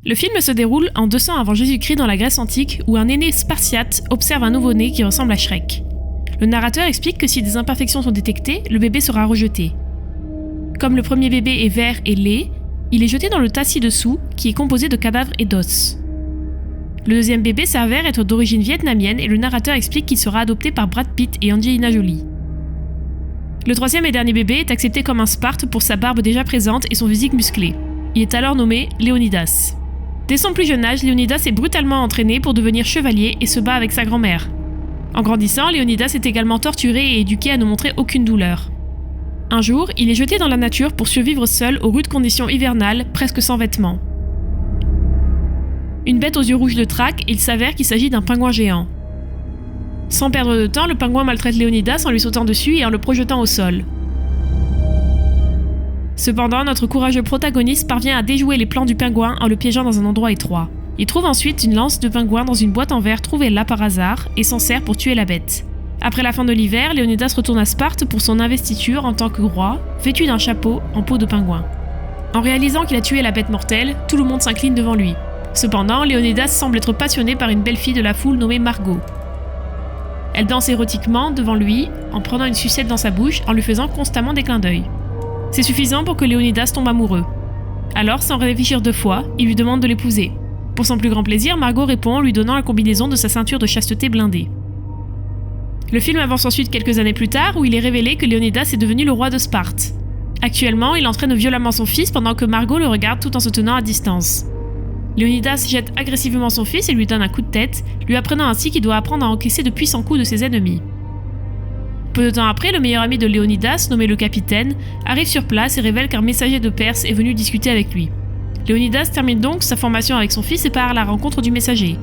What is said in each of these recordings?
Le film se déroule en 200 avant Jésus-Christ dans la Grèce antique où un aîné spartiate observe un nouveau-né qui ressemble à Shrek. Le narrateur explique que si des imperfections sont détectées, le bébé sera rejeté. Comme le premier bébé est vert et laid, il est jeté dans le tas ci-dessous qui est composé de cadavres et d'os. Le deuxième bébé s'avère être d'origine vietnamienne et le narrateur explique qu'il sera adopté par Brad Pitt et Angelina Jolie. Le troisième et dernier bébé est accepté comme un Sparte pour sa barbe déjà présente et son physique musclé. Il est alors nommé Léonidas. Dès son plus jeune âge, Léonidas est brutalement entraîné pour devenir chevalier et se bat avec sa grand-mère. En grandissant, Léonidas est également torturé et éduqué à ne montrer aucune douleur. Un jour, il est jeté dans la nature pour survivre seul aux rudes conditions hivernales, presque sans vêtements. Une bête aux yeux rouges le traque et il s'avère qu'il s'agit d'un pingouin géant. Sans perdre de temps, le pingouin maltraite Léonidas en lui sautant dessus et en le projetant au sol. Cependant, notre courageux protagoniste parvient à déjouer les plans du pingouin en le piégeant dans un endroit étroit. Il trouve ensuite une lance de pingouin dans une boîte en verre trouvée là par hasard et s'en sert pour tuer la bête. Après la fin de l'hiver, Léonidas retourne à Sparte pour son investiture en tant que roi, vêtu d'un chapeau en peau de pingouin. En réalisant qu'il a tué la bête mortelle, tout le monde s'incline devant lui. Cependant, Léonidas semble être passionné par une belle fille de la foule nommée Margot. Elle danse érotiquement devant lui en prenant une sucette dans sa bouche en lui faisant constamment des clins d'œil. C'est suffisant pour que Léonidas tombe amoureux. Alors, sans réfléchir deux fois, il lui demande de l'épouser. Pour son plus grand plaisir, Margot répond en lui donnant la combinaison de sa ceinture de chasteté blindée. Le film avance ensuite quelques années plus tard où il est révélé que Léonidas est devenu le roi de Sparte. Actuellement, il entraîne violemment son fils pendant que Margot le regarde tout en se tenant à distance. Léonidas jette agressivement son fils et lui donne un coup de tête, lui apprenant ainsi qu'il doit apprendre à encaisser de puissants coups de ses ennemis. Peu de temps après, le meilleur ami de Léonidas, nommé le capitaine, arrive sur place et révèle qu'un messager de Perse est venu discuter avec lui. Léonidas termine donc sa formation avec son fils et part à la rencontre du messager.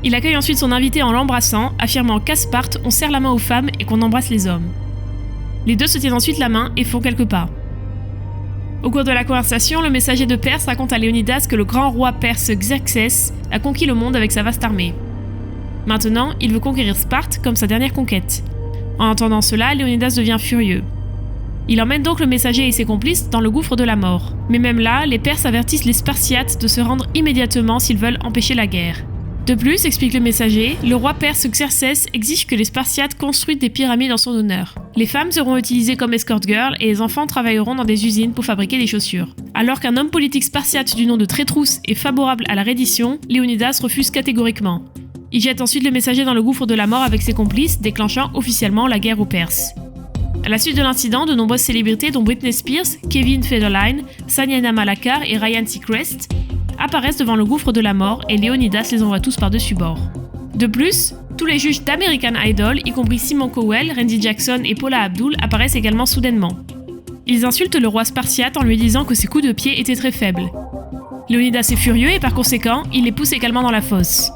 Il accueille ensuite son invité en l'embrassant, affirmant qu'à Sparte, on serre la main aux femmes et qu'on embrasse les hommes. Les deux se tiennent ensuite la main et font quelques pas. Au cours de la conversation, le messager de Perse raconte à Léonidas que le grand roi perse Xerxès a conquis le monde avec sa vaste armée. Maintenant, il veut conquérir Sparte comme sa dernière conquête. En entendant cela, Léonidas devient furieux. Il emmène donc le messager et ses complices dans le gouffre de la mort. Mais même là, les Perses avertissent les Spartiates de se rendre immédiatement s'ils veulent empêcher la guerre. De plus, explique le messager, le roi perse Xerxès exige que les Spartiates construisent des pyramides en son honneur. Les femmes seront utilisées comme escort girls et les enfants travailleront dans des usines pour fabriquer des chaussures. Alors qu'un homme politique spartiate du nom de Trétrousse est favorable à la reddition, Léonidas refuse catégoriquement. Il jette ensuite le messager dans le gouffre de la mort avec ses complices, déclenchant officiellement la guerre aux Perses. À la suite de l'incident, de nombreuses célébrités dont Britney Spears, Kevin Federline, Sanjana Malakar et Ryan Seacrest apparaissent devant le gouffre de la mort et Léonidas les envoie tous par-dessus bord. De plus, tous les juges d'American Idol, y compris Simon Cowell, Randy Jackson et Paula Abdul, apparaissent également soudainement. Ils insultent le roi spartiate en lui disant que ses coups de pied étaient très faibles. Léonidas est furieux et par conséquent, il les pousse également dans la fosse.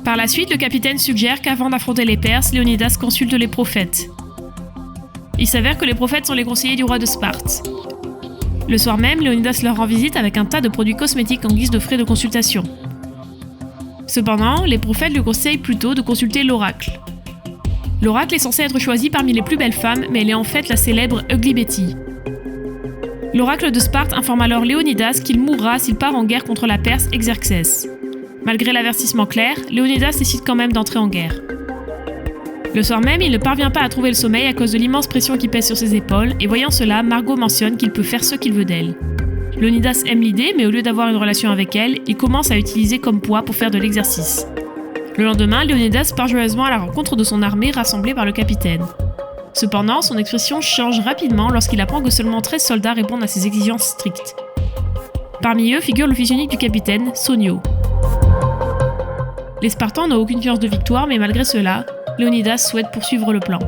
Par la suite, le capitaine suggère qu'avant d'affronter les Perses, Léonidas consulte les prophètes. Il s'avère que les prophètes sont les conseillers du roi de Sparte. Le soir même, Léonidas leur rend visite avec un tas de produits cosmétiques en guise de frais de consultation. Cependant, les prophètes lui conseillent plutôt de consulter l'oracle. L'oracle est censé être choisi parmi les plus belles femmes, mais elle est en fait la célèbre Ugly Betty. L'oracle de Sparte informe alors Léonidas qu'il mourra s'il part en guerre contre la Perse Xerxès. Malgré l'avertissement clair, Léonidas décide quand même d'entrer en guerre. Le soir même, il ne parvient pas à trouver le sommeil à cause de l'immense pression qui pèse sur ses épaules, et voyant cela, Margot mentionne qu'il peut faire ce qu'il veut d'elle. Léonidas aime l'idée, mais au lieu d'avoir une relation avec elle, il commence à l'utiliser comme poids pour faire de l'exercice. Le lendemain, Léonidas part joyeusement à la rencontre de son armée rassemblée par le capitaine. Cependant, son expression change rapidement lorsqu'il apprend que seulement 13 soldats répondent à ses exigences strictes. Parmi eux figure le fils unique du capitaine, Sonio. Les Spartans n'ont aucune chance de victoire, mais malgré cela, Léonidas souhaite poursuivre le plan.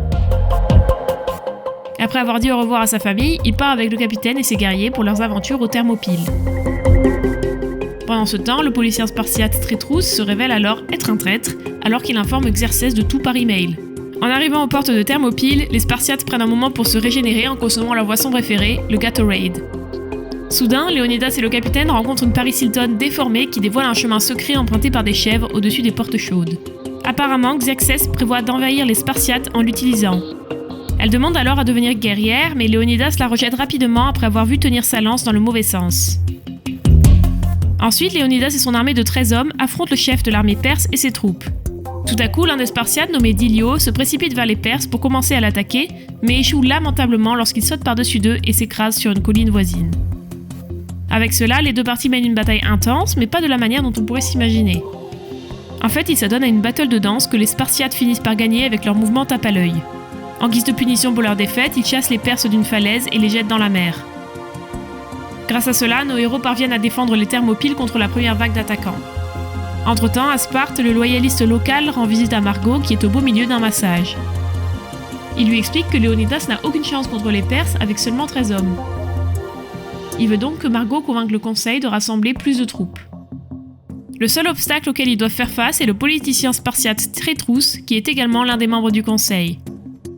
Après avoir dit au revoir à sa famille, il part avec le capitaine et ses guerriers pour leurs aventures aux Thermopyles. Pendant ce temps, le policier spartiate Trétrousse se révèle alors être un traître, alors qu'il informe Xerxès de tout par email. En arrivant aux portes de Thermopyles, les Spartiates prennent un moment pour se régénérer en consommant leur boisson préférée, le Gatorade. Soudain, Léonidas et le capitaine rencontrent une Paris Hilton déformée qui dévoile un chemin secret emprunté par des chèvres au-dessus des portes chaudes. Apparemment, Xerxès prévoit d'envahir les Spartiates en l'utilisant. Elle demande alors à devenir guerrière, mais Léonidas la rejette rapidement après avoir vu tenir sa lance dans le mauvais sens. Ensuite, Léonidas et son armée de 13 hommes affrontent le chef de l'armée perse et ses troupes. Tout à coup, l'un des Spartiates, nommé Dilio, se précipite vers les Perses pour commencer à l'attaquer, mais échoue lamentablement lorsqu'il saute par-dessus d'eux et s'écrase sur une colline voisine. Avec cela, les deux parties mènent une bataille intense, mais pas de la manière dont on pourrait s'imaginer. En fait, ils s'adonnent à une battle de danse que les Spartiates finissent par gagner avec leur mouvement tape à l'œil. En guise de punition pour leur défaite, ils chassent les Perses d'une falaise et les jettent dans la mer. Grâce à cela, nos héros parviennent à défendre les Thermopyles contre la première vague d'attaquants. Entre-temps, à Sparte, le loyaliste local rend visite à Margot qui est au beau milieu d'un massage. Il lui explique que Léonidas n'a aucune chance contre les Perses avec seulement 13 hommes. Il veut donc que Margot convainque le conseil de rassembler plus de troupes. Le seul obstacle auquel ils doivent faire face est le politicien spartiate Trétrous, qui est également l'un des membres du conseil.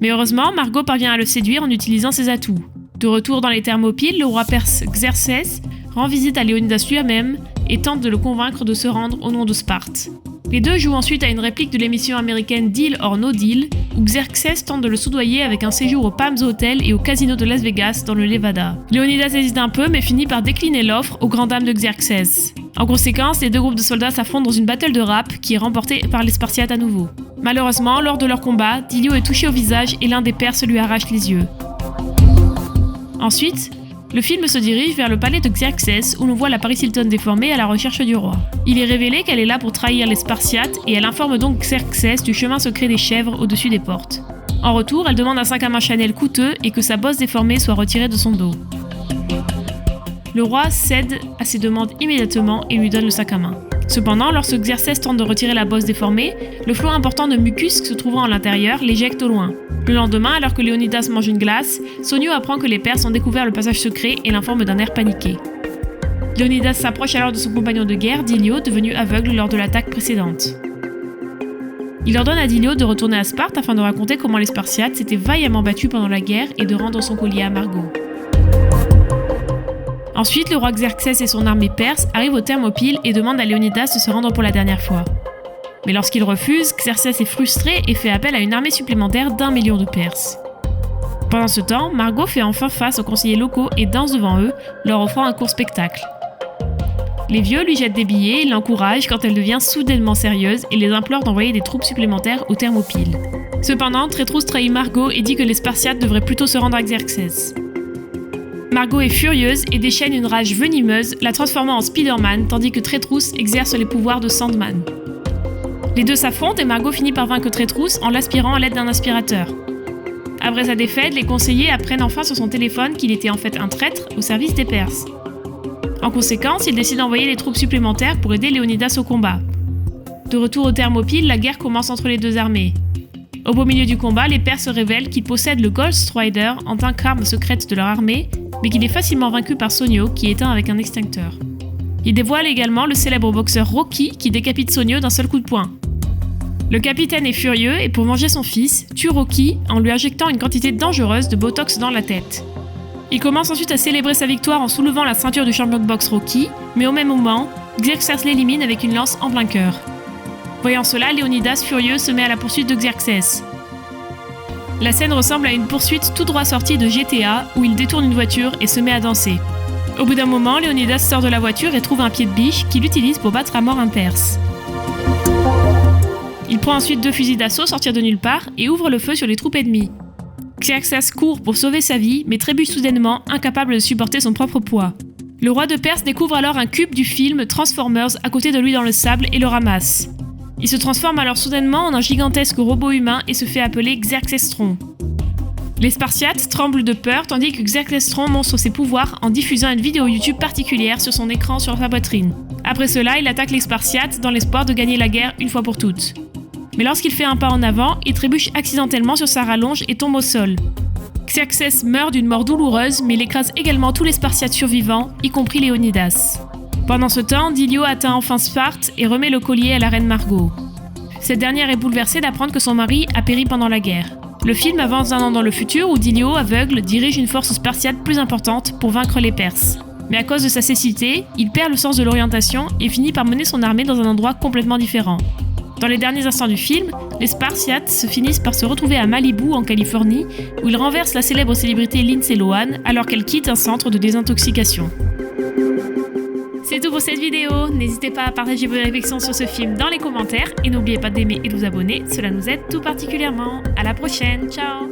Mais heureusement, Margot parvient à le séduire en utilisant ses atouts. De retour dans les Thermopyles, le roi perse Xerxès rend visite à Léonidas lui-même et tente de le convaincre de se rendre au nom de Sparte. Les deux jouent ensuite à une réplique de l'émission américaine Deal or No Deal, où Xerxès tente de le soudoyer avec un séjour au Palms Hotel et au casino de Las Vegas dans le Nevada. Léonidas hésite un peu mais finit par décliner l'offre aux grandes dames de Xerxès. En conséquence, les deux groupes de soldats s'affrontent dans une battle de rap qui est remportée par les Spartiates à nouveau. Malheureusement, lors de leur combat, Dilio est touché au visage et l'un des Perses lui arrache les yeux. Ensuite, le film se dirige vers le palais de Xerxès où l'on voit la Paris Hilton déformée à la recherche du roi. Il est révélé qu'elle est là pour trahir les Spartiates et elle informe donc Xerxès du chemin secret des chèvres au-dessus des portes. En retour, elle demande un sac à main Chanel coûteux et que sa bosse déformée soit retirée de son dos. Le roi cède à ses demandes immédiatement et lui donne le sac à main. Cependant, lorsque Xerxès tente de retirer la bosse déformée, le flot important de mucus se trouvant à l'intérieur l'éjecte au loin. Le lendemain, alors que Léonidas mange une glace, Sonio apprend que les Perses ont découvert le passage secret et l'informe d'un air paniqué. Léonidas s'approche alors de son compagnon de guerre, Dilio, devenu aveugle lors de l'attaque précédente. Il ordonne à Dilio de retourner à Sparte afin de raconter comment les Spartiates s'étaient vaillamment battus pendant la guerre et de rendre son collier à Margot. Ensuite, le roi Xerxès et son armée perse arrivent aux Thermopyles et demandent à Léonidas de se rendre pour la dernière fois. Mais lorsqu'il refuse, Xerxès est frustré et fait appel à une armée supplémentaire d'1 million de Perses. Pendant ce temps, Margot fait enfin face aux conseillers locaux et danse devant eux, leur offrant un court spectacle. Les vieux lui jettent des billets et l'encouragent quand elle devient soudainement sérieuse et les implore d'envoyer des troupes supplémentaires aux Thermopyles. Cependant, Trétrous trahit Margot et dit que les Spartiates devraient plutôt se rendre à Xerxès. Margot est furieuse et déchaîne une rage venimeuse, la transformant en Spider-Man, tandis que Trétrous exerce les pouvoirs de Sandman. Les deux s'affrontent et Margot finit par vaincre Trétrous en l'aspirant à l'aide d'un aspirateur. Après sa défaite, les conseillers apprennent enfin sur son téléphone qu'il était en fait un traître au service des Perses. En conséquence, ils décident d'envoyer des troupes supplémentaires pour aider Léonidas au combat. De retour aux Thermopyles, la guerre commence entre les deux armées. Au beau milieu du combat, les Perses révèlent qu'ils possèdent le Ghost Rider en tant qu'arme secrète de leur armée, mais qu'il est facilement vaincu par Sonio qui est éteint avec un extincteur. Ils dévoilent également le célèbre boxeur Rocky qui décapite Sonio d'un seul coup de poing. Le capitaine est furieux et pour venger son fils, tue Rocky en lui injectant une quantité dangereuse de botox dans la tête. Il commence ensuite à célébrer sa victoire en soulevant la ceinture du champion de boxe Rocky, mais au même moment, Xerxès l'élimine avec une lance en plein cœur. Voyant cela, Léonidas, furieux, se met à la poursuite de Xerxès. La scène ressemble à une poursuite tout droit sortie de GTA où il détourne une voiture et se met à danser. Au bout d'un moment, Léonidas sort de la voiture et trouve un pied de biche qu'il utilise pour battre à mort un Perse. Il prend ensuite 2 fusils d'assaut sortir de nulle part et ouvre le feu sur les troupes ennemies. Xerxès court pour sauver sa vie, mais trébuche soudainement, incapable de supporter son propre poids. Le roi de Perse découvre alors un cube du film Transformers à côté de lui dans le sable et le ramasse. Il se transforme alors soudainement en un gigantesque robot humain et se fait appeler Xerxestron. Les Spartiates tremblent de peur tandis que Xerxestron montre ses pouvoirs en diffusant une vidéo YouTube particulière sur son écran sur sa poitrine. Après cela, il attaque les Spartiates dans l'espoir de gagner la guerre une fois pour toutes. Mais lorsqu'il fait un pas en avant, il trébuche accidentellement sur sa rallonge et tombe au sol. Xerxès meurt d'une mort douloureuse, mais il écrase également tous les Spartiates survivants, y compris Léonidas. Pendant ce temps, Dilio atteint enfin Sparte et remet le collier à la reine Margot. Cette dernière est bouleversée d'apprendre que son mari a péri pendant la guerre. Le film avance d'un an dans le futur où Dilio, aveugle, dirige une force spartiate plus importante pour vaincre les Perses. Mais à cause de sa cécité, il perd le sens de l'orientation et finit par mener son armée dans un endroit complètement différent. Dans les derniers instants du film, les Spartiates finissent par se retrouver à Malibu, en Californie, où ils renversent la célèbre célébrité Lindsay Lohan alors qu'elle quitte un centre de désintoxication. C'est tout pour cette vidéo, n'hésitez pas à partager vos réflexions sur ce film dans les commentaires et n'oubliez pas d'aimer et de vous abonner, cela nous aide tout particulièrement. À la prochaine, ciao.